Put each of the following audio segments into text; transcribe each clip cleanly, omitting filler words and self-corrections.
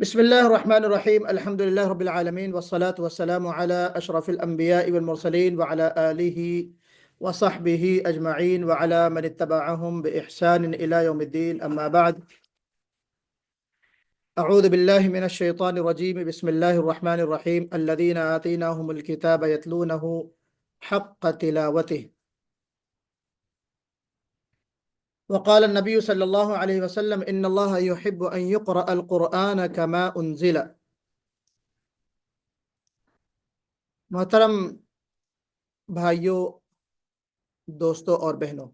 بسم الله الرحمن الرحيم الحمد لله رب العالمين والصلاة والسلام على أشرف الأنبياء والمرسلين وعلى آله وصحبه أجمعين وعلى من اتبعهم بإحسان إلى يوم الدين أما بعد أعوذ بالله من الشيطان الرجيم بسم الله الرحمن الرحيم الذين آتيناهم الكتاب يتلونه حق تلاوته وقال النبي صلى الله عليه وسلم إن الله يحب أن يقرأ القرآن كما أنزل محترم بھائیوں، دوستوں اور بہنوں،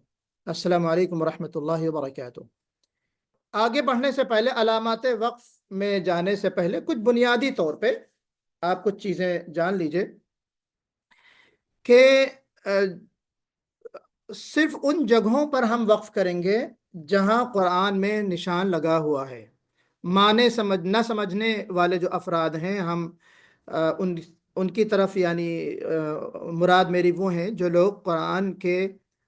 السلام علیکم ورحمۃ اللہ وبرکاتہ۔ آگے بڑھنے سے پہلے، علامات وقف میں جانے سے پہلے کچھ بنیادی طور پہ آپ کچھ چیزیں جان لیجئے کہ صرف ان جگہوں پر ہم وقف کریں گے جہاں قرآن میں نشان لگا ہوا ہے۔ معنی نہ سمجھنے والے جو افراد ہیں، ہم ان کی طرف یعنی مراد میری وہ ہیں جو لوگ قرآن کے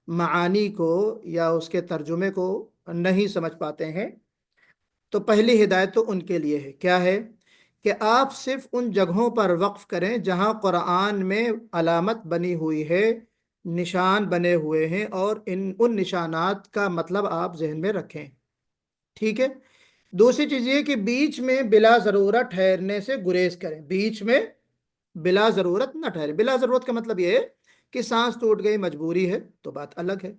معانی کو یا اس کے ترجمے کو نہیں سمجھ پاتے ہیں۔ تو پہلی ہدایت تو ان کے لیے ہے، کیا ہے کہ آپ صرف ان جگہوں پر وقف کریں جہاں قرآن میں علامت بنی ہوئی ہے، نشان بنے ہوئے ہیں، اور ان نشانات کا مطلب آپ ذہن میں رکھیں، ٹھیک ہے۔ دوسری چیز یہ کہ بیچ میں بلا ضرورت ٹھہرنے سے گریز کریں، بیچ میں بلا ضرورت نہ ٹھہرے۔ بلا ضرورت کا مطلب یہ ہے کہ سانس ٹوٹ گئی، مجبوری ہے تو بات الگ ہے۔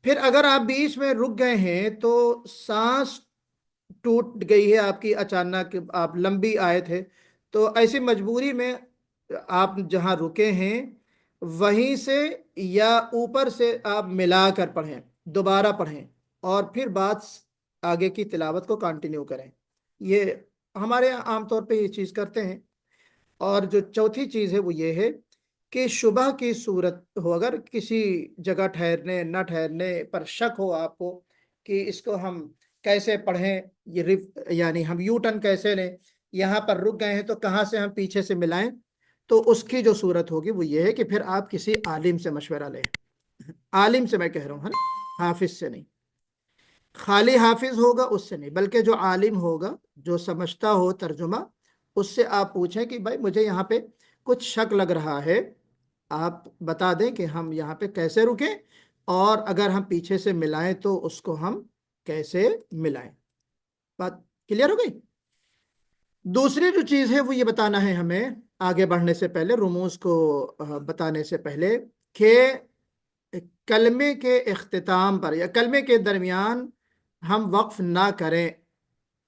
پھر اگر آپ بیچ میں رک گئے ہیں تو سانس ٹوٹ گئی ہے آپ کی، اچانک آپ لمبی آئے تھے، تو ایسی مجبوری میں آپ جہاں رکے ہیں وہیں سے یا اوپر سے آپ ملا کر پڑھیں، دوبارہ پڑھیں، اور پھر بات آگے کی تلاوت کو کنٹینیو کریں۔ یہ ہمارے یہاں عام طور پہ یہ چیز کرتے ہیں۔ اور جو چوتھی چیز ہے وہ یہ ہے کہ شبہ کی صورت ہو، اگر کسی جگہ ٹھہرنے نہ ٹھہرنے پر شک ہو آپ کو کہ اس کو ہم کیسے پڑھیں، یعنی ہم یو ٹرن کیسے لیں، یہاں پر رک گئے ہیں تو کہاں سے ہم پیچھے سے ملائیں، تو اس کی جو صورت ہوگی وہ یہ ہے کہ پھر آپ کسی عالم سے مشورہ لیں۔ عالم سے میں کہہ رہا ہوں، ہے نا، حافظ سے نہیں۔ خالی حافظ ہوگا اس سے نہیں، بلکہ جو عالم ہوگا، جو سمجھتا ہو ترجمہ، اس سے آپ پوچھیں کہ بھائی مجھے یہاں پہ کچھ شک لگ رہا ہے، آپ بتا دیں کہ ہم یہاں پہ کیسے رکیں، اور اگر ہم پیچھے سے ملائیں تو اس کو ہم کیسے ملائیں۔ بات کلیئر ہو گئی؟ دوسری جو چیز ہے وہ یہ بتانا ہے ہمیں آگے بڑھنے سے پہلے، رموز کو بتانے سے پہلے، کہ کلمے کے اختتام پر یا کلمے کے درمیان ہم وقف نہ کریں،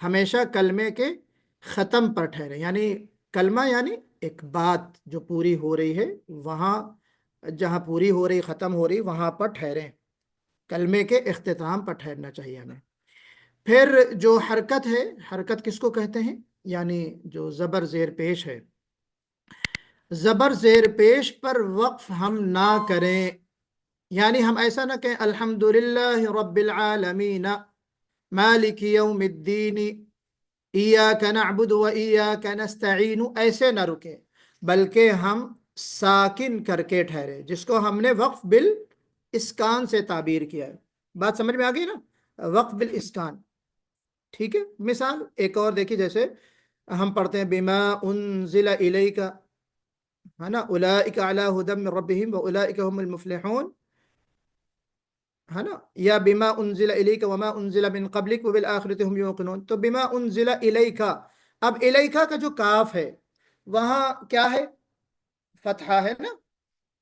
ہمیشہ کلمے کے ختم پر ٹھہریں۔ یعنی کلمہ یعنی ایک بات جو پوری ہو رہی ہے، وہاں جہاں پوری ہو رہی، ختم ہو رہی، وہاں پر ٹھہریں، کلمے کے اختتام پر ٹھہرنا چاہیے ہمیں۔ پھر جو حرکت ہے، حرکت کس کو کہتے ہیں؟ یعنی جو زبر زیر پیش ہے، زبر زیر پیش پر وقف ہم نہ کریں۔ یعنی ہم ایسا نہ کہیں الحمدللہ رب العالمین مالک یوم الدین ایاک نعبد و ایاک نستعین، ایسے نہ رکیں، بلکہ ہم ساکن کر کے ٹھہرے، جس کو ہم نے وقف بالاسکان سے تعبیر کیا ہے۔ بات سمجھ میں آ گئی نا، وقف بالاسکان، ٹھیک ہے۔ مثال ایک اور دیکھیے، جیسے ہم پڑھتے ہیں بما انزل الیک، ہے نا، اولئک علی ھدی من ربہم واولئک هم المفلحون، ہے نا، یا بما انزل الیک وما انزل من قبلک وبالآخرۃ هم یوقنون۔ تو بما انزل الیک، اب الیک کا جو کاف ہے وہاں کیا ہے؟ فتحہ ہے نا۔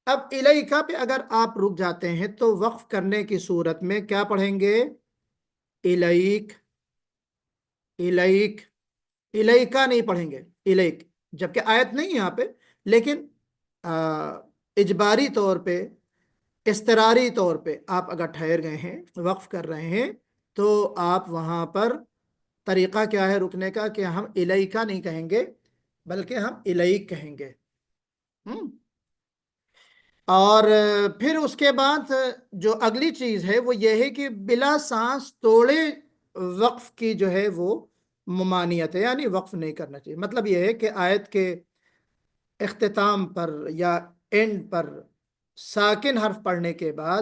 اب الیک پہ اگر آپ رک جاتے ہیں تو وقف کرنے کی صورت میں کیا پڑھیں گے؟ الیک، الیک، الیکا نہیں پڑھیں گے، الیک، جبکہ آیت نہیں یہاں پہ، لیکن اجباری طور پہ، اضطراری طور پہ آپ اگر ٹھہر گئے ہیں، وقف کر رہے ہیں، تو آپ وہاں پر طریقہ کیا ہے رکنے کا کہ ہم الیکا نہیں کہیں گے بلکہ ہم الیک کہیں گے۔ اور پھر اس کے بعد جو اگلی چیز ہے وہ یہ ہے کہ بلا سانس توڑے وقف کی جو ہے وہ ممانعت ہے، یعنی وقف نہیں کرنا چاہیے۔ مطلب یہ ہے کہ آیت کے اختتام پر یا اینڈ پر ساکن حرف پڑھنے کے بعد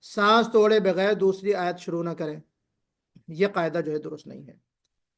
سانس توڑے بغیر دوسری آیت شروع نہ کریں، یہ قاعدہ جو ہے درست نہیں ہے،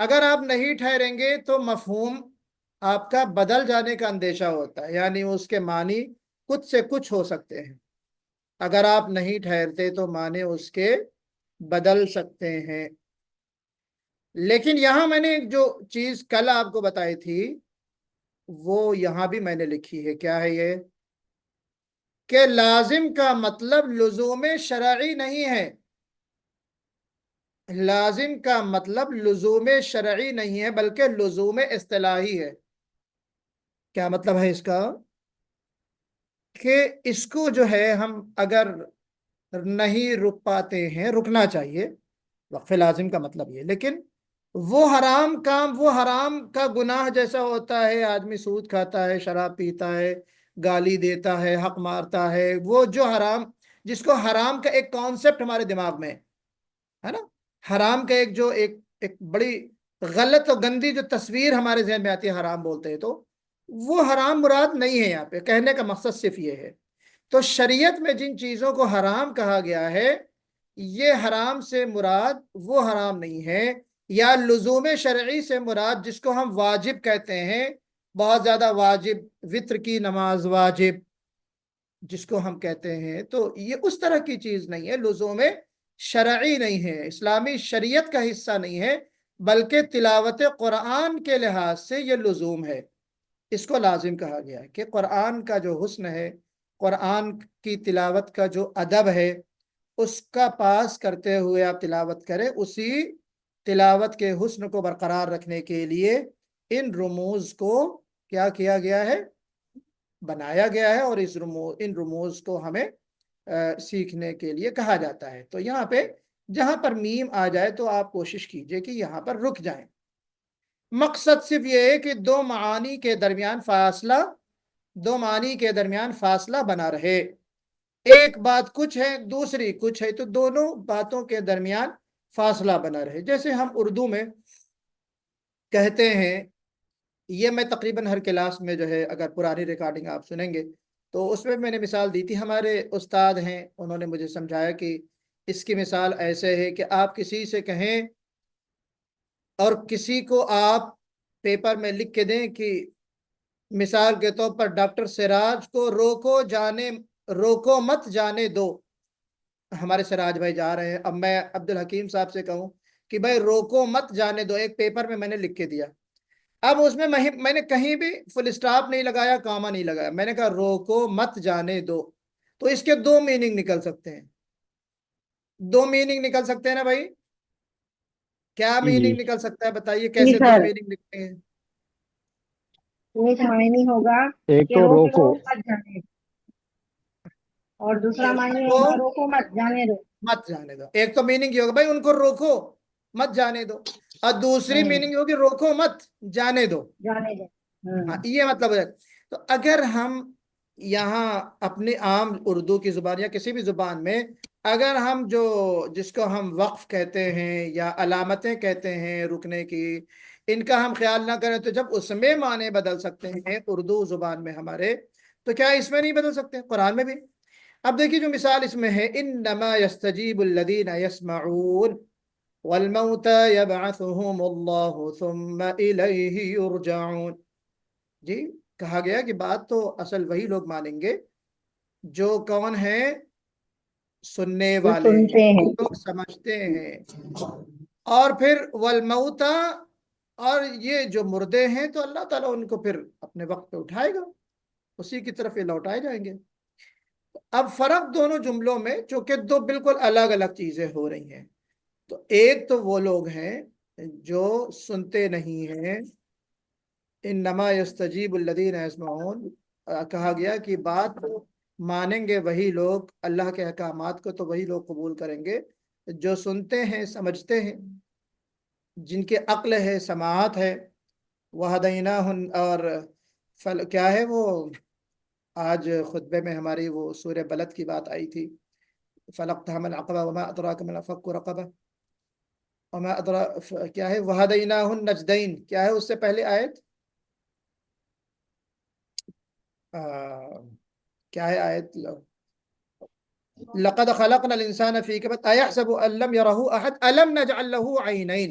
اگر آپ نہیں ٹھہریں گے تو مفہوم آپ کا بدل جانے کا اندیشہ ہوتا ہے، یعنی اس کے معنی کچھ سے کچھ ہو سکتے ہیں۔ اگر آپ نہیں ٹھہرتے تو معنی اس کے بدل سکتے ہیں۔ لیکن یہاں میں نے ایک جو چیز کل آپ کو بتائی تھی وہ یہاں بھی میں نے لکھی ہے، کیا ہے یہ؟ کہ لازم کا مطلب لزوم شرعی نہیں ہے۔ لازم کا مطلب لزوم شرعی نہیں ہے بلکہ لزوم اصطلاحی ہے۔ کیا مطلب ہے اس کا؟ کہ اس کو جو ہے ہم اگر نہیں رک پاتے ہیں، رکنا چاہیے، وقف لازم کا مطلب یہ، لیکن وہ حرام کام، وہ حرام کا گناہ جیسا ہوتا ہے، آدمی سود کھاتا ہے، شراب پیتا ہے، گالی دیتا ہے، حق مارتا ہے، وہ جو حرام، جس کو حرام کا ایک کانسیپٹ ہمارے دماغ میں ہے نا، حرام کا ایک بڑی غلط اور گندی جو تصویر ہمارے ذہن میں آتی ہے حرام بولتے ہیں، تو وہ حرام مراد نہیں ہے۔ یہاں پہ کہنے کا مقصد صرف یہ ہے، تو شریعت میں جن چیزوں کو حرام کہا گیا ہے، یہ حرام سے مراد وہ حرام نہیں ہے، یا لزوم شرعی سے مراد جس کو ہم واجب کہتے ہیں، بہت زیادہ واجب، وتر کی نماز واجب جس کو ہم کہتے ہیں، تو یہ اس طرح کی چیز نہیں ہے، لزوم شرعی نہیں ہے، اسلامی شریعت کا حصہ نہیں ہے، بلکہ تلاوت قرآن کے لحاظ سے یہ لزوم ہے۔ اس کو لازم کہا گیا ہے کہ قرآن کا جو حسن ہے، قرآن کی تلاوت کا جو ادب ہے، اس کا پاس کرتے ہوئے آپ تلاوت کریں، اسی تلاوت کے حسن کو برقرار رکھنے کے لیے ان رموز کو کیا کیا گیا ہے؟ بنایا گیا ہے، اور ان رموز کو ہمیں سیکھنے کے لیے کہا جاتا ہے۔ تو یہاں پہ جہاں پر میم آ جائے تو آپ کوشش کیجئے کہ یہاں پر رک جائیں۔ مقصد صرف یہ ہے کہ دو معنی کے درمیان فاصلہ بنا رہے۔ ایک بات کچھ ہے، دوسری کچھ ہے، تو دونوں باتوں کے درمیان فاصلہ بنا رہے۔ جیسے ہم اردو میں کہتے ہیں، یہ میں تقریباً ہر کلاس میں جو ہے اگر پرانی ریکارڈنگ آپ سنیں گے تو اس میں نے مثال دی تھی، ہمارے استاد ہیں، انہوں نے مجھے سمجھایا کہ اس کی مثال ایسے ہے کہ آپ کسی سے کہیں اور کسی کو آپ پیپر میں لکھ کے دیں کہ مثال کے طور پر ڈاکٹر سراج کو روکو مت جانے دو۔ ہمارے سراج بھائی جا رہے ہیں، اب میں عبد الحکیم صاحب سے کہوں کہ بھائی روکو مت جانے دو، ایک پیپر میں نے لکھ کے دیا، اب اس میں نے کہیں بھی فل اسٹاپ نہیں لگایا، کاما نہیں لگایا، میں نے کہا روکو مت جانے دو، تو اس کے دو میننگ نکل سکتے ہیں، دو میننگ نکل سکتے ہیں نا بھائی؟ کیا جی میننگ نکل سکتا ہے بتائیے، جی کیسے دو سر، میننگ نکلتے ہیں؟ ایک معنی ہوگا ایک کہ تو روک روکو، لو مت جانے دو، اور دوسرا معنی روکو ہوگا روکو مت جانے دو۔ مت جانے دو۔ ایک تو میننگ یہ ہوگا بھائی ان کو روکو مت جانے دو، اور دوسری میننگ ہوگی روکو مت جانے دو۔ جانے دو۔ ہاں، یہ مطلب ہے۔ تو اگر ہم یہاں اپنی عام اردو کی زبان یا کسی بھی زبان میں اگر ہم جس کو ہم وقف کہتے ہیں یا علامتیں کہتے ہیں رکنے کی، ان کا ہم خیال نہ کریں تو جب اس میں معنی بدل سکتے ہیں اردو زبان میں ہمارے، تو کیا اس میں نہیں بدل سکتے قرآن میں بھی؟ اب دیکھیے جو مثال اس میں ہے، انما یستجیب الذین یسمعون والموتى يبعثهم الله ثم الیہ یرجعون۔ جی، کہا گیا کہ بات تو اصل وہی لوگ مانیں گے جو کون ہیں؟ سننے جو والے ہیں، سنتے ہیں۔ لوگ سمجھتے ہیں۔ اور پھر والموتا، اور یہ جو مردے ہیں تو اللہ تعالیٰ ان کو پھر اپنے وقت پہ اٹھائے گا، اسی کی طرف یہ لوٹائے جائیں گے۔ اب فرق دونوں جملوں میں چونکہ دو بالکل الگ الگ چیزیں ہو رہی ہیں، تو ایک تو وہ لوگ ہیں جو سنتے نہیں ہیں، انما یستجیب الذین یسمعون، کہا گیا کہ بات مانیں گے وہی لوگ، اللہ کے احکامات کو تو وہی لوگ قبول کریں گے جو سنتے ہیں، سمجھتے ہیں، جن کے عقل ہے، سماعت ہے۔ وَهَدَيْنَاهُ، اور کیا ہے وہ آج خطبے میں ہماری وہ سورہ بلد کی بات آئی تھی، فَلَقْتَحَمَ الْعَقَبَةَ وَمَا أَدْرَاكَ مَا الْفَكُّ رَقَبَةٌ کیا ہے وَهَدَيْنَاهُ النَّجْدَيْنِ، کیا ہے اس سے پہلے آیت؟ کیا ہے آیت؟ لَقَدْ خَلَقْنَا الْإِنسَانَ فِي كَبَدٍ أَيَحْسَبُ أَن لَّمْ يَرَهُ أَحَدٌ أَلَمْ نَجْعَل لَّهُ عَيْنَيْنِ۔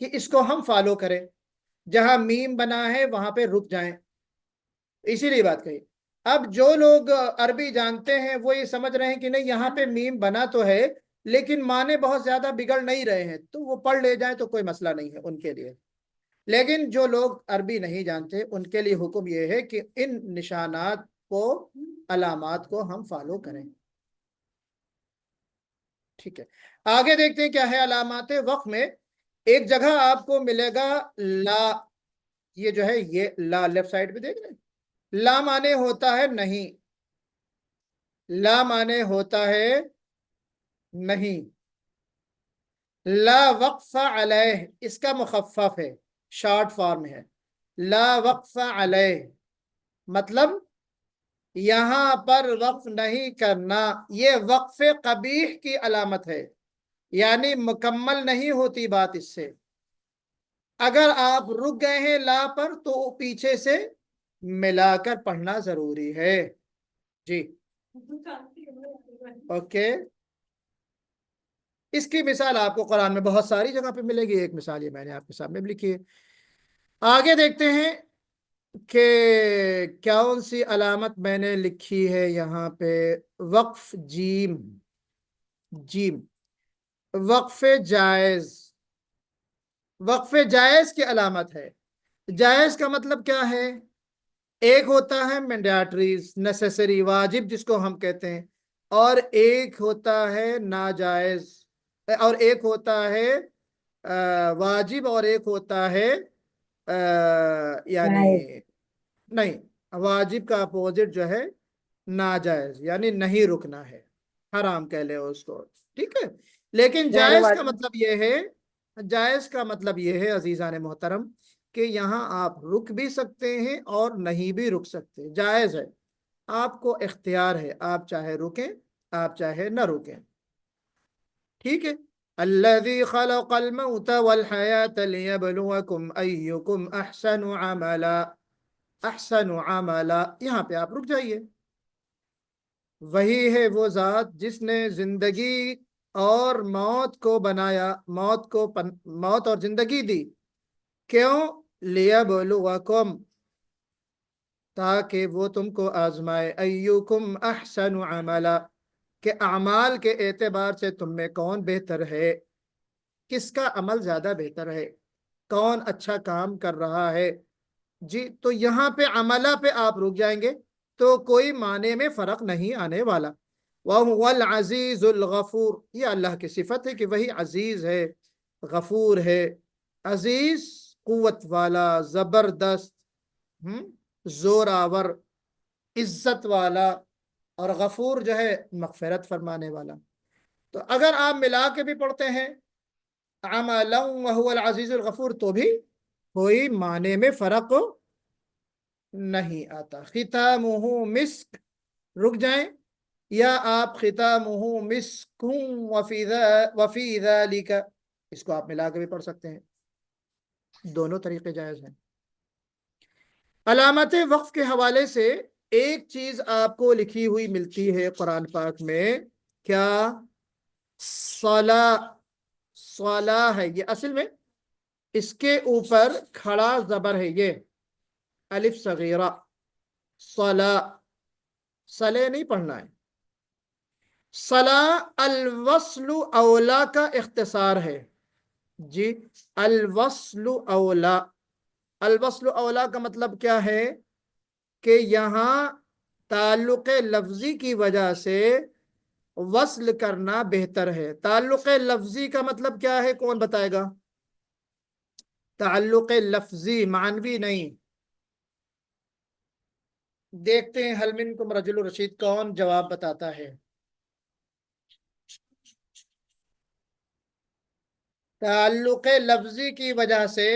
کہ اس کو ہم فالو کریں، جہاں میم بنا ہے وہاں پہ رک جائیں، اسی لیے بات کہی۔ اب جو لوگ عربی جانتے ہیں وہ یہ سمجھ رہے ہیں کہ نہیں یہاں پہ میم بنا تو ہے لیکن معنی بہت زیادہ بگڑ نہیں رہے ہیں، تو وہ پڑھ لے جائیں تو کوئی مسئلہ نہیں ہے ان کے لیے۔ لیکن جو لوگ عربی نہیں جانتے ان کے لیے حکم یہ ہے کہ ان نشانات کو، علامات کو ہم فالو کریں۔ ٹھیک ہے، آگے دیکھتے ہیں کیا ہے علامات وقف میں۔ ایک جگہ آپ کو ملے گا لا، یہ جو ہے یہ لا لیفٹ سائڈ پہ دیکھ رہے ہیں، لا معنی ہوتا ہے نہیں، لا معنی ہوتا ہے نہیں، لا وقف علیہ اس کا مخفف ہے، شارٹ فارم ہے، لا وقف علیہ مطلب یہاں پر وقف نہیں کرنا، یہ وقف قبیح کی علامت ہے، یعنی مکمل نہیں ہوتی بات اس سے۔ اگر آپ رک گئے ہیں لا پر تو پیچھے سے ملا کر پڑھنا ضروری ہے۔ جی اوکے، اس کی مثال آپ کو قرآن میں بہت ساری جگہ پہ ملے گی، ایک مثال یہ میں نے آپ کے سامنے بھی لکھی ہے۔ آگے دیکھتے ہیں کہ کون سی علامت میں نے لکھی ہے یہاں پہ، وقف جیم، جیم وقف جائز، وقف جائز کی علامت ہے۔ جائز کا مطلب کیا ہے؟ ایک ہوتا ہے مینڈیٹریز نیسیسری واجب جس کو ہم کہتے ہیں، اور ایک ہوتا ہے ناجائز، اور ایک ہوتا ہے واجب، اور ایک ہوتا ہے یعنی نہیں، واجب کا اپوزٹ جو ہے ناجائز، یعنی نہیں رکنا ہے، حرام کہہ لے اس کو، ٹھیک ہے۔ لیکن غیر جائز کا واجب۔ مطلب یہ ہے، جائز کا مطلب یہ ہے عزیزان محترم کہ یہاں آپ رک بھی سکتے ہیں اور نہیں بھی رک سکتے، جائز ہے، آپ کو اختیار ہے، آپ چاہے رکیں آپ چاہے نہ رکیں، ٹھیک ہے۔ الذي خلق الموت والحياة ليبلوكم أيكم أحسن عملا، احسن عملا، یہاں پہ آپ رک جائیے۔ وہی ہے وہ ذات جس نے زندگی اور موت کو بنایا، موت اور زندگی دی، کیوں؟ لیبلوکم، تاکہ وہ تم کو آزمائے، ایوکم احسن عملا، کہ اعمال کے اعتبار سے تم میں کون بہتر ہے، کس کا عمل زیادہ بہتر ہے، کون اچھا کام کر رہا ہے۔ جی تو یہاں پہ عملہ پہ آپ رک جائیں گے تو کوئی معنی میں فرق نہیں آنے والا۔ وَهُوَ الْعَزِيزُ الْغَفُورُ، یہ اللہ کی صفت ہے کہ وہی عزیز ہے، غفور ہے۔ عزیز قوت والا، زبردست، زور آور، عزت والا، اور غفور جو ہے مغفرت فرمانے والا۔ تو اگر آپ ملا کے بھی پڑھتے ہیں عملا وهو العزیز الغفور تو بھی کوئی معنی میں فرق نہیں آتا۔ ختامہ مسک، رک جائیں، یا آپ ختامہ مسک وفی ذالک، اس کو آپ ملا کے بھی پڑھ سکتے ہیں، دونوں طریقے جائز ہیں۔ علامت وقف کے حوالے سے ایک چیز آپ کو لکھی ہوئی ملتی ہے قرآن پاک میں، کیا؟ صلاح، صلاح ہے، یہ اصل میں اس کے اوپر کھڑا زبر ہے، یہ الف صغیرہ، صلاح، صلے نہیں پڑھنا ہے۔ صلاح الوصل اولا کا اختصار ہے، جی الوصل اولا، الوصل اولا کا مطلب کیا ہے کہ یہاں تعلق لفظی کی وجہ سے وصل کرنا بہتر ہے۔ تعلق لفظی کا مطلب کیا ہے، کون بتائے گا؟ تعلق لفظی، معنوی نہیں۔ دیکھتے ہیں حل منکم رجل رشید کون جواب بتاتا ہے۔ تعلق لفظی کی وجہ سے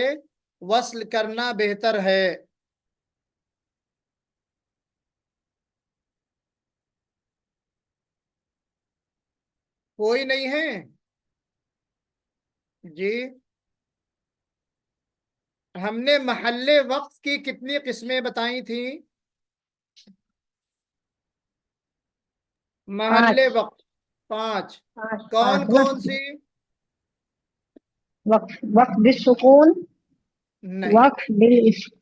وصل کرنا بہتر ہے۔ کوئی نہیں ہے؟ جی ہم نے محل وقف کی کتنی قسمیں بتائی تھیں؟ محل 5 وقف 5، 5 کون 5 نا؟ کون سی؟ وقف وقف بالسکون، نہیں وقف بالاسم.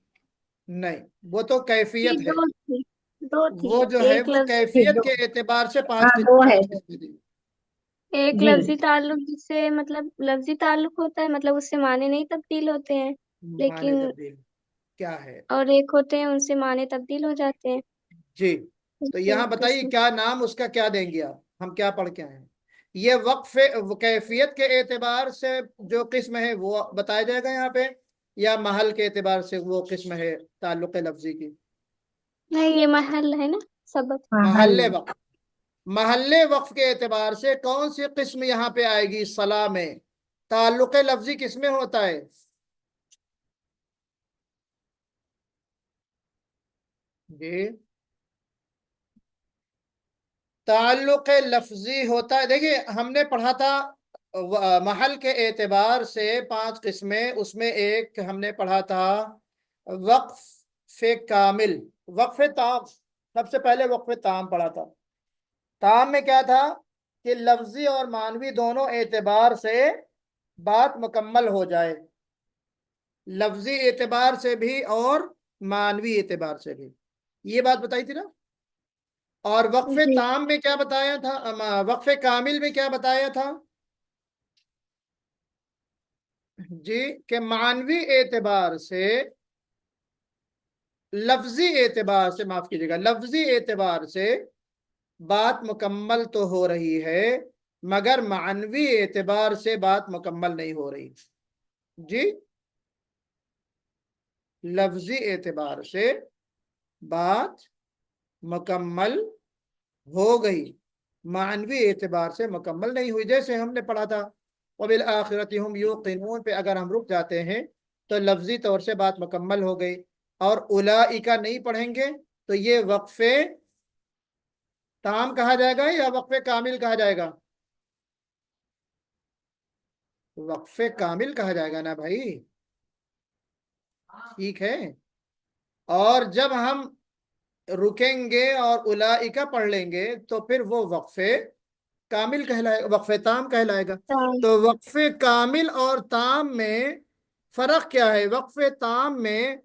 نہیں، وہ تو کیفیت ہے، دو تھی، دو تھی. وہ جو ہے ایک وہ لفظ، کیفیت کے اعتبار سے ہاں دو ہے. پانچ قسمیں دی. ایک جی لفظی تعلق جس سے مطلب لفظی تعلق ہوتا ہے، مطلب اس سے معنی نہیں تبدیل ہوتے ہیں، معنی لیکن تبدیل کیا ہے؟ اور ایک ہوتے ہیں ان سے معنی تبدیل ہو جاتے ہیں. جی، تو یہاں بتائیے کیا نام اس کا کیا دیں گے آپ؟ ہم کیا پڑھ کے آئے ہیں؟ یہ وقف کیفیت کے اعتبار سے جو قسم ہے وہ بتایا جائے گا یہاں پہ، یا محل کے اعتبار سے وہ قسم ہے تعلق لفظی کی؟ نہیں، یہ محل ہے نا سبق. ہاں محل وقف، محل وقف کے اعتبار سے کون سی قسم یہاں پہ آئے گی صلاح میں؟ تعلق لفظی کس میں ہوتا ہے؟ جی، تعلق لفظی ہوتا ہے. دیکھیے ہم نے پڑھا تھا محل کے اعتبار سے پانچ قسمیں، اس میں ایک ہم نے پڑھا تھا وقف کامل، وقف تام. سب سے پہلے وقف تام پڑھا تھا. تام میں کیا تھا کہ لفظی اور معنوی دونوں اعتبار سے بات مکمل ہو جائے، لفظی اعتبار سے بھی اور معنوی اعتبار سے بھی، یہ بات بتائی تھی نا. اور وقف جی تام میں کیا بتایا تھا؟ وقف کامل میں کیا بتایا تھا؟ جی، کہ معنوی اعتبار سے، لفظی اعتبار سے، معاف کیجیے گا، لفظی اعتبار سے بات مکمل تو ہو رہی ہے مگر معنوی اعتبار سے بات مکمل نہیں ہو رہی. جی، لفظی اعتبار سے بات مکمل ہو گئی، معنوی اعتبار سے مکمل نہیں ہوئی. جیسے ہم نے پڑھا تھا وَبِالْآخِرَةِ هُمْ يُوقِنُونَ پہ اگر ہم رک جاتے ہیں تو لفظی طور سے بات مکمل ہو گئی. اور اولئک نہیں پڑھیں گے تو یہ وقف تام کہا جائے گا یا وقف کامل کہا جائے گا؟ وقف کامل کہا جائے گا نا بھائی. ٹھیک ہے، اور جب ہم رکیں گے اور اولئک پڑھ لیں گے تو پھر وہ وقف کامل کہلائے گا، وقف تام کہلائے گا. تو وقف کامل اور تام میں فرق کیا ہے؟ وقف تام میں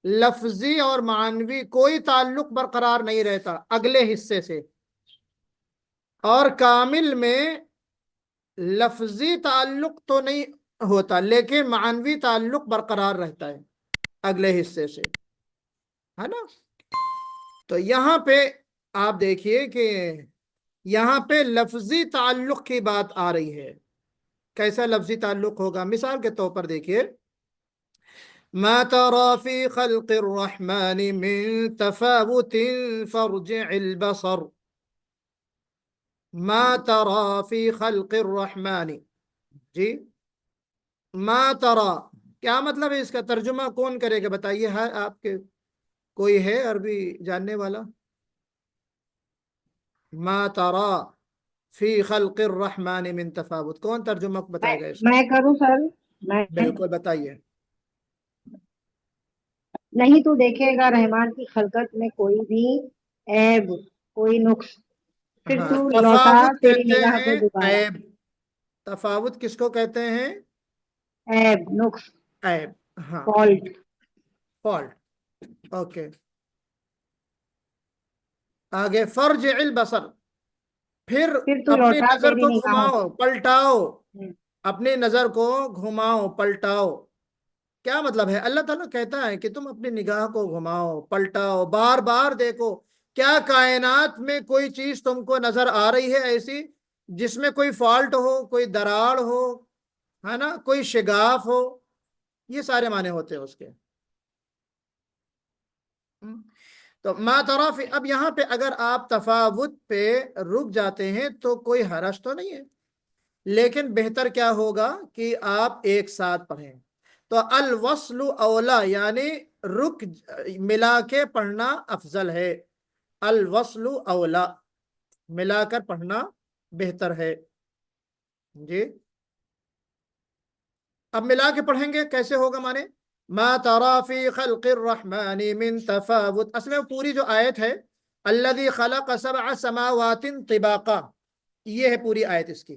لفظی اور معنوی کوئی تعلق برقرار نہیں رہتا اگلے حصے سے، اور کامل میں لفظی تعلق تو نہیں ہوتا لیکن معنوی تعلق برقرار رہتا ہے اگلے حصے سے، ہے نا. تو یہاں پہ آپ دیکھیے کہ یہاں پہ لفظی تعلق کی بات آ رہی ہے. کیسا لفظی تعلق ہوگا؟ مثال کے طور پر دیکھیے ما ترى في خلق الرحمن من تفاوت فارجع البصر. ما ترى في خلق الرحمن، جی، ما ترى کیا مطلب ہے؟ اس کا ترجمہ کون کرے گا بتائیے؟ ہے آپ کے کوئی ہے عربی جاننے والا؟ ما ترى فی خلق الرحمن من تفاوت، کون ترجمہ بتائے گا اس کا؟ میں کروں سر؟ میں بالکل بتائیے. نہیں تو دیکھے گا رحمان کی خلقت میں کوئی بھی عیب، کوئی نقص، پھر ہاں، تو لوٹا تفاوت تیری کہتے نگاہ ہیں کو دوبارہ. عیب. تفاوت کس کو کہتے ہیں؟ عیب، نقص، عیب، ہاں، فالٹ. فالٹ. اوکے، آگے فرجع البصر، پھر تو اپنی لوٹا نظر تیری کو نگاہوں گھماؤ، پلٹاؤ، کو. اپنی نظر کو گھماؤ پلٹاؤ. کیا مطلب ہے؟ اللہ تعالیٰ کہتا ہے کہ تم اپنی نگاہ کو گھماؤ پلٹاؤ، بار بار دیکھو. کیا کائنات میں کوئی چیز تم کو نظر آ رہی ہے ایسی جس میں کوئی فالٹ ہو، کوئی دراڑ ہو، ہے نا، کوئی شگاف ہو؟ یہ سارے معنی ہوتے ہیں اس کے. تو ما طرف، اب یہاں پہ اگر آپ تفاوت پہ رک جاتے ہیں تو کوئی حرج تو نہیں ہے، لیکن بہتر کیا ہوگا کہ آپ ایک ساتھ پڑھیں. تو الوصل اولا، یعنی رک ملا کے پڑھنا افضل ہے. الوصل اولا، ملا کر پڑھنا بہتر ہے. جی، اب ملا کے پڑھیں گے کیسے ہوگا؟ مانے ما ترى في خلق الرحمن من تفاوت، اصل میں پوری جو آیت ہے الذي خلق سبع سماوات طباقا، یہ ہے پوری آیت اس کی،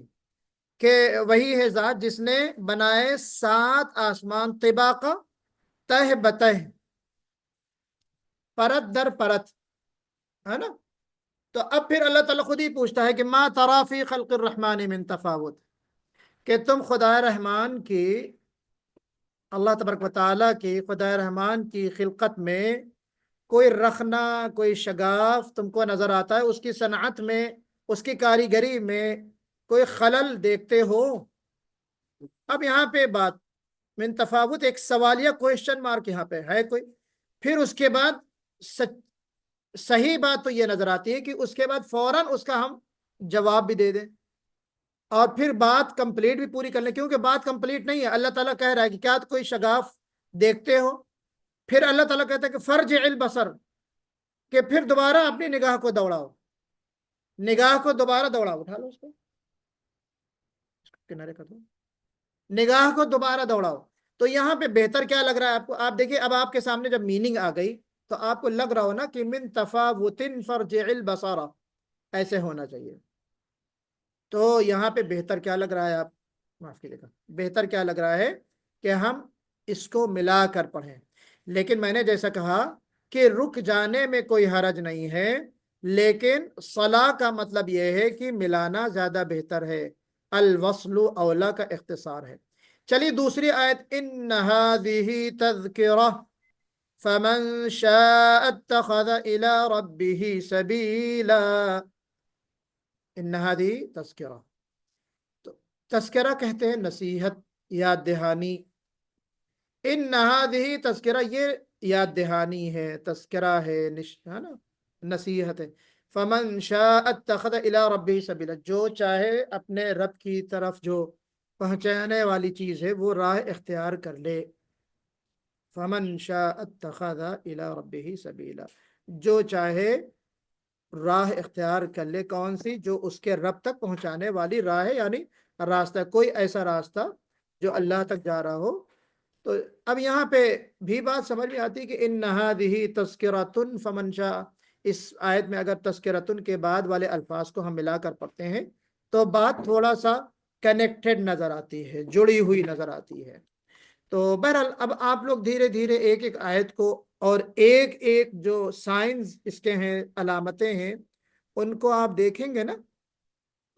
کہ وہی ہے ذات جس نے بنائے 7 آسمان طباقہ، تہ بتہ، پرت در پرت، ہے نا؟ تو اب پھر اللہ تعالیٰ خود ہی پوچھتا ہے کہ ما ترا فی خلق الرحمن من تفاوت، کہ تم خدا رحمان کی، اللہ تبارک و تعالیٰ کی، خدا رحمان کی خلقت میں کوئی رخنا، کوئی شگاف تم کو نظر آتا ہے؟ اس کی صنعت میں، اس کی کاریگری میں کوئی خلل دیکھتے ہو؟ اب یہاں پہ بات من تفاوت ایک سوالیہ کوئسچن مارک یہاں پہ ہے کوئی، پھر اس کے بعد صحیح بات تو یہ نظر آتی ہے کہ اس کے بعد فوراً اس کا ہم جواب بھی دے دیں اور پھر بات کمپلیٹ بھی پوری کر لیں، کیونکہ بات کمپلیٹ نہیں ہے۔ اللہ تعالیٰ کہہ رہا ہے کہ کیا کوئی شگاف دیکھتے ہو؟ پھر اللہ تعالیٰ کہتا ہے کہ فرجع البصر، کہ پھر دوبارہ اپنی نگاہ کو دوڑاؤ، نگاہ کو دوبارہ دوڑاؤ، اٹھا لو اس کو کنارے کر دو، نگاہ کو دوبارہ دوڑاؤ۔ تو یہاں پہ بہتر کیا لگ رہا ہے آپ کو؟ آپ دیکھیں، اب آپ کے سامنے جب میننگ آ گئی تو آپ کو لگ رہا ہو نا کہ من تفاوت فرجع البصر، ایسے ہونا چاہیے۔ تو یہاں پہ بہتر کیا لگ رہا ہے؟ آپ معاف کیجیے گا، بہتر کیا لگ رہا ہے کہ ہم اس کو ملا کر پڑھیں۔ لیکن میں نے جیسا کہا کہ رک جانے میں کوئی حرج نہیں ہے، لیکن صلاح کا مطلب یہ ہے کہ ملانا زیادہ بہتر ہے، الوصل اولا کا اختصار ہے۔ چلیے دوسری آیت، ان هذه تذکرہ فمن شاء اتخذ الى ربه سبیلا، ان هذه تذکرہ، تو تذکرہ کہتے ہیں نصیحت، یاد دہانی۔ ان هذه تذکرہ، یہ یاد دہانی ہے، تذکرہ ہے، ہے نا، نصیحت ہے۔ فمن شاء اتخذ الى ربه سبیلا، جو چاہے اپنے رب کی طرف جو پہنچانے والی چیز ہے وہ راہ اختیار کر لے۔ فمن شاء اتخذ الى ربه سبیلا، جو چاہے راہ اختیار کر لے، کون سی؟ جو اس کے رب تک پہنچانے والی راہ ہے، یعنی راستہ، کوئی ایسا راستہ جو اللہ تک جا رہا ہو۔ تو اب یہاں پہ بھی بات سمجھ میں آتی ہے کہ ان هذه تذکرۃ فمن شاء، اس آیت میں اگر تذکرۃ کے بعد والے الفاظ کو ہم ملا کر پڑھتے ہیں تو بات تھوڑا سا کنیکٹڈ نظر آتی ہے، جڑی ہوئی نظر آتی ہے۔ تو بہرحال اب آپ لوگ دھیرے دھیرے ایک ایک آیت کو اور ایک ایک جو سائنز اس کے ہیں، علامتیں ہیں، ان کو آپ دیکھیں گے نا،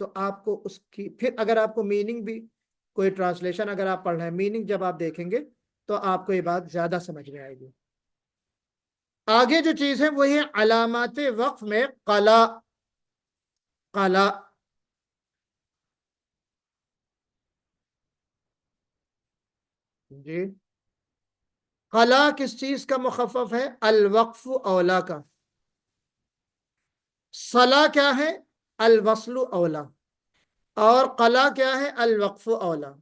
تو آپ کو اس کی پھر اگر آپ کو میننگ بھی کوئی ٹرانسلیشن اگر آپ پڑھ رہے ہیں، میننگ جب آپ دیکھیں گے تو آپ کو یہ بات زیادہ سمجھ میں آئے گی۔ آگے جو چیز ہے وہ ہے علامات وقف میں قلا، قلا جی، قلا کس چیز کا مخفف ہے؟ الوقف اولا کا۔ صلا کیا ہے؟ الوصل اولا، اور قلا کیا ہے؟ الوقف اولا۔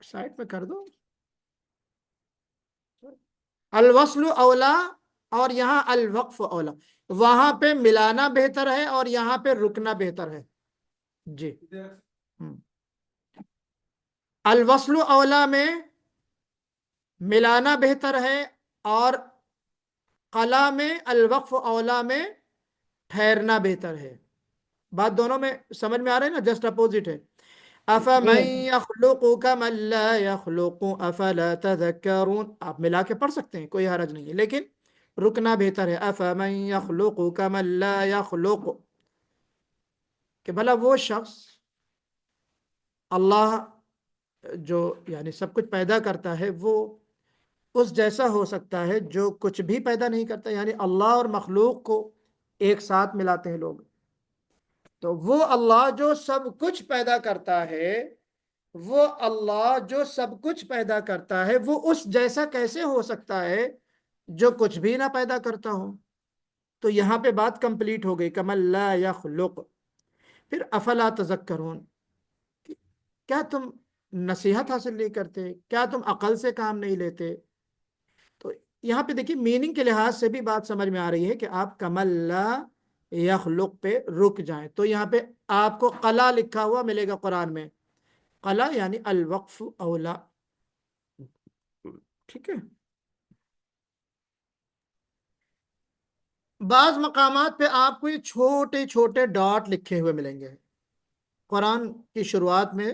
سائٹ پہ کر دو، الوصل اولا اور یہاں الوقف اولا، وہاں پہ ملانا بہتر ہے اور یہاں پہ رکنا بہتر ہے جی۔ الوصل اولا میں ملانا بہتر ہے، اور قلا میں، الوقف اولا میں ٹھہرنا بہتر ہے۔ بات دونوں میں سمجھ میں آ رہا ہے نا؟ جسٹ اپوزٹ ہے۔ افمن یخلق کمن لا یخلق افلا تذکرون، آپ ملا کے پڑھ سکتے ہیں، کوئی حرج نہیں ہے، لیکن رکنا بہتر ہے۔ افمن یخلق کمن لا یخلق، کہ بھلا وہ شخص، اللہ جو یعنی سب کچھ پیدا کرتا ہے، وہ اس جیسا ہو سکتا ہے جو کچھ بھی پیدا نہیں کرتا؟ یعنی اللہ اور مخلوق کو ایک ساتھ ملاتے ہیں لوگ، تو وہ اللہ جو سب کچھ پیدا کرتا ہے، وہ اللہ جو سب کچھ پیدا کرتا ہے، وہ اس جیسا کیسے ہو سکتا ہے جو کچھ بھی نہ پیدا کرتا ہو؟ تو یہاں پہ بات کمپلیٹ ہو گئی، کمن لا یخلق۔ پھر افلا تذکرون، کیا تم نصیحت حاصل نہیں کرتے؟ کیا تم عقل سے کام نہیں لیتے؟ تو یہاں پہ دیکھیے میننگ کے لحاظ سے بھی بات سمجھ میں آ رہی ہے کہ آپ کمن لا یخلق پہ رک جائیں۔ تو یہاں پہ آپ کو قلا لکھا ہوا ملے گا قرآن میں، قلا یعنی الوقف اولا، ٹھیک ہے؟ بعض مقامات پہ آپ کو یہ چھوٹے چھوٹے ڈاٹ لکھے ہوئے ملیں گے قرآن کی شروعات میں،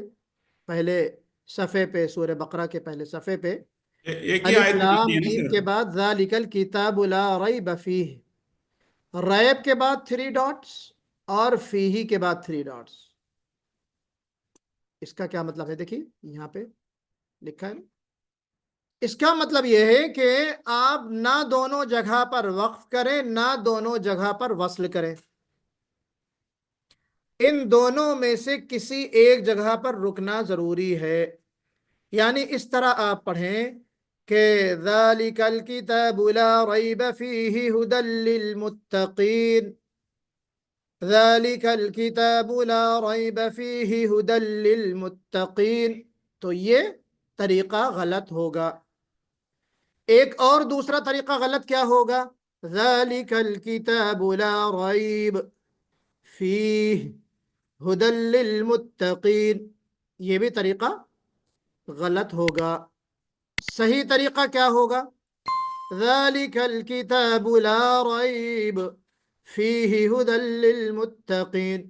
پہلے صفحے پہ، سورہ بقرہ کے پہلے صفحے پہ ایک ہی الف آیت میں لام لکھی ہے نا میم سر؟ کے بعد ذالک الکتاب لا ریب فیہ، ریب کے بعد 3 ڈاٹس اور فیہ کے بعد 3 ڈاٹس. اس کا کیا مطلب ہے؟ دیکھیے یہاں پہ لکھا ہے نا. اس کا مطلب یہ ہے کہ آپ نہ دونوں جگہ پر وقف کریں نہ دونوں جگہ پر وصل کریں، ان دونوں میں سے کسی ایک جگہ پر رکنا ضروری ہے. یعنی اس طرح آپ پڑھیں کہ ذالک الکتاب لا ریب فیہ ھدی للمتقین، ذالک الکتاب لا ریب فیہ ھدی للمتقین. تو یہ طریقہ غلط ہوگا. ایک اور دوسرا طریقہ غلط کیا ہوگا؟ ذالک الکتاب لا ریب فیہ ھدی للمتقین، یہ بھی طریقہ غلط ہوگا. صحیح طریقہ کیا ہوگا؟ ذالک الکتاب لا ریب فیہ ھدی للمتقین.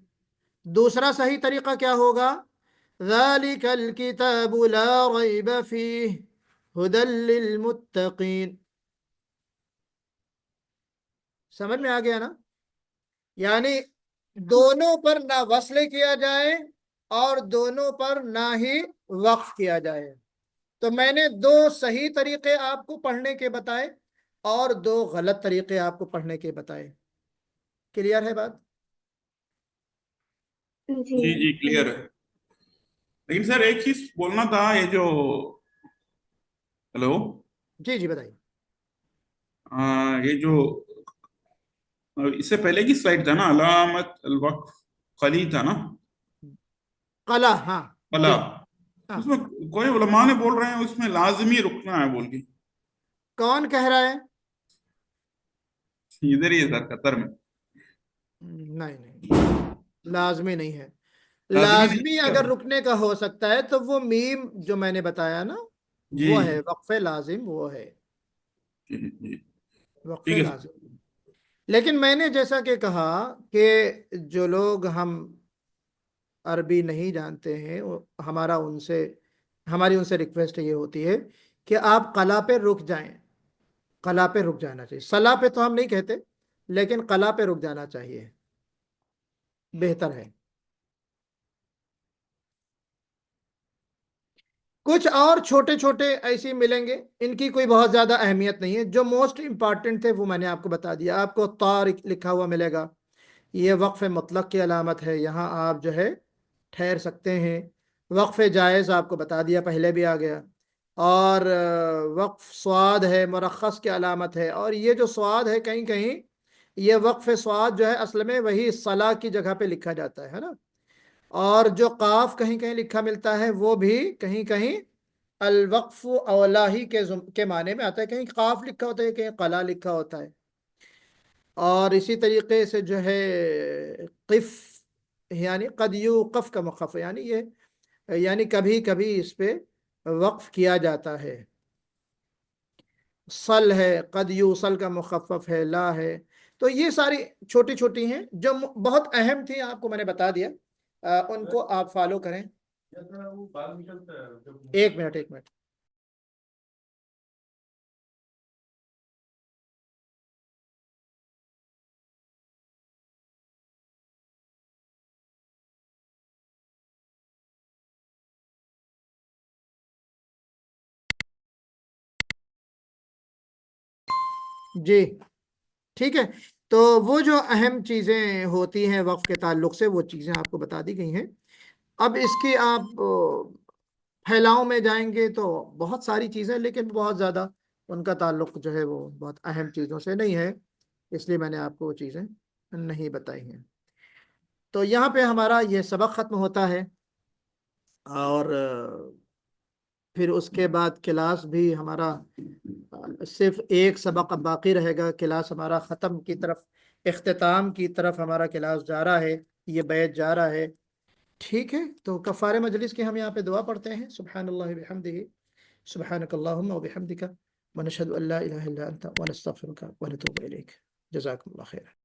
دوسرا صحیح طریقہ کیا ہوگا؟ ذالک الکتاب لا ریب فیہ ھدی للمتقین. سمجھ میں آ گیا نا؟ یعنی دونوں پر نہ وصل کیا جائے اور دونوں پر نہ ہی وقف کیا جائے. تو میں نے 2 صحیح طریقے آپ کو پڑھنے کے بتائے اور 2 غلط طریقے آپ کو پڑھنے کے بتائے. کلیئر ہے بات؟ جی جی جی کلیئر ہے. لیکن سر ایک چیز بولنا تھا، یہ جو ہلو جی جی بتائیے. یہ جو اس سے پہلے کی سلائڈ تھا نا، علامت الوقف خلی تھا نا، قلا، ہاں قلا، جی ہاں. اس میں کوئی علماء نے بول رہے ہیں اس میں لازمی رکنا ہے بول کے. کون کہہ رہا ہے؟ ادھر ہی ہے سر، قطر میں. نہیں نہیں، لازمی نہیں ہے. لازمی نہیں لازمی ہے کیا؟ اگر رکنے کا ہو سکتا ہے تو وہ میم جو میں نے بتایا نا، جی وہ ہے وقف لازم، وہ ہے جی جی وقف ٹھیک ہے سر. لازم. لیکن میں نے جیسا کہ کہا کہ جو لوگ ہم عربی نہیں جانتے ہیں، ہماری ان سے ریکویسٹ یہ ہوتی ہے کہ آپ قلا پہ رک جائیں. قلا پہ رک جانا چاہیے. صلا پہ تو ہم نہیں کہتے، لیکن قلا پہ رک جانا چاہیے، بہتر ہے. کچھ اور چھوٹے چھوٹے ایسی ملیں گے، ان کی کوئی بہت زیادہ اہمیت نہیں ہے. جو موسٹ امپارٹنٹ تھے وہ میں نے آپ کو بتا دیا. آپ کو طارق لکھا ہوا ملے گا، یہ وقف مطلق کی علامت ہے، یہاں آپ جو ہے ٹھہر سکتے ہیں. وقف جائز آپ کو بتا دیا، پہلے بھی آ گیا. اور وقف سواد ہے، مرخص کی علامت ہے. اور یہ جو سواد ہے کہیں کہیں یہ وقف سواد جو ہے اصل میں وہی صلاح کی جگہ پہ لکھا جاتا ہے نا. اور جو قاف کہیں کہیں لکھا ملتا ہے وہ بھی کہیں کہیں الوقف اولاہی کے معنی میں آتا ہے. کہیں قاف لکھا ہوتا ہے، کہیں قلا لکھا ہوتا ہے. اور اسی طریقے سے جو ہے قف، یعنی قد یوقف کا مخفف، یعنی یہ یعنی کبھی کبھی اس پہ وقف کیا جاتا ہے. صل ہے، قد یوصل کا مخفف ہے، لا ہے. تو یہ ساری چھوٹی چھوٹی ہیں جو بہت اہم تھی، آپ کو میں نے بتا دیا. ان کو آپ فالو کریں. ایک منٹ. جی ٹھیک ہے. تو وہ جو اہم چیزیں ہوتی ہیں وقف کے تعلق سے، وہ چیزیں آپ کو بتا دی گئی ہیں. اب اس کی آپ پھیلاؤ میں جائیں گے تو بہت ساری چیزیں، لیکن بہت زیادہ ان کا تعلق جو ہے وہ بہت اہم چیزوں سے نہیں ہے، اس لیے میں نے آپ کو وہ چیزیں نہیں بتائی ہیں. تو یہاں پہ ہمارا یہ سبق ختم ہوتا ہے، اور پھر اس کے بعد کلاس بھی ہمارا صرف ایک سبق اب باقی رہے گا. کلاس ہمارا ختم کی طرف، اختتام کی طرف ہمارا کلاس جا رہا ہے، یہ بیچ جا رہا ہے. ٹھیک ہے، تو کفارہ مجلس کی ہم یہاں پہ دعا پڑھتے ہیں. سبحان اللہ بحمدہ، سبحانک اللہم و بحمدک، ونشہد ان لا الہ الا انت ونستغفرک ونتوب الیک. جزاکم اللہ خیر.